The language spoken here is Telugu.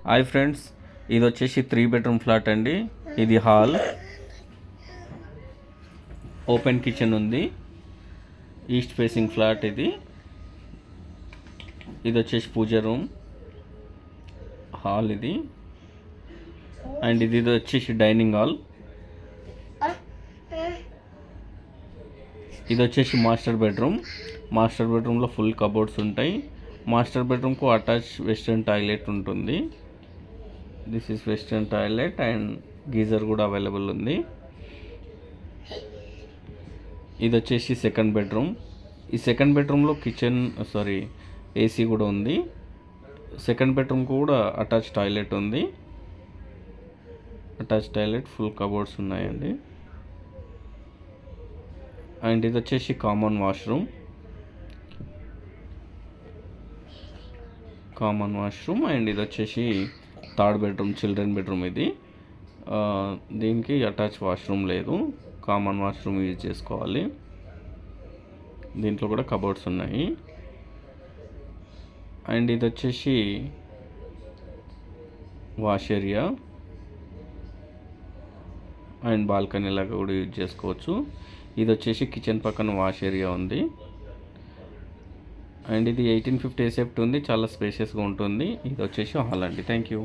హాయ్ ఫ్రెండ్స్, ఇది వచ్చేసి 3 బెడ్రూమ్ ఫ్లాట్ అండి. ఇది హాల్, ఓపెన్ కిచెన్ ఉంది, ఈస్ట్ ఫేసింగ్ ఫ్లాట్. ఇది వచ్చేసి పూజ రూమ్, హాల్ ఇది. అండ్ ఇది వచ్చేసి డైనింగ్ హాల్. ఇది వచ్చేసి మాస్టర్ బెడ్రూమ్. మాస్టర్ బెడ్రూమ్లో ఫుల్ కబోర్డ్స్ ఉంటాయి. మాస్టర్ బెడ్రూమ్కు అటాచ్ వెస్ట్రన్ టాయిలెట్ ఉంటుంది. This is western toilet and geyser కూడా అవైలబుల్ ఉంది. ఇది వచ్చేసి సెకండ్ బెడ్రూమ్. ఈ సెకండ్ బెడ్రూమ్లో ఏసీ కూడా ఉంది. సెకండ్ బెడ్రూమ్ కూడా అటాచ్ టాయిలెట్ ఉంది. అటాచ్ టాయిలెట్, ఫుల్ కబోర్డ్స్ ఉన్నాయండి. అండ్ ఇది వచ్చేసి కామన్ వాష్రూమ్. అండ్ ఇది వచ్చేసి థర్డ్ బెడ్రూమ్, చిల్డ్రన్ బెడ్రూమ్. ఇది దీనికి అటాచ్ వాష్రూమ్ లేదు, కామన్ వాష్రూమ్ యూజ్ చేసుకోవాలి. దీంట్లో కూడా కబోర్డ్స్ ఉన్నాయి. అండ్ ఇది వచ్చేసి వాష్ ఏరియా అండ్ బాల్కనీ లాగా కూడా యూజ్ చేసుకోవచ్చు. ఇది వచ్చేసి కిచెన్ పక్కన వాష్ ఏరియా ఉంది. అండ్ ఇది 1850 ఎసెప్ట్ ఉంది, చాలా స్పేషియస్గా ఉంటుంది. ఇది వచ్చేసి హాల్ అండి. Thank you.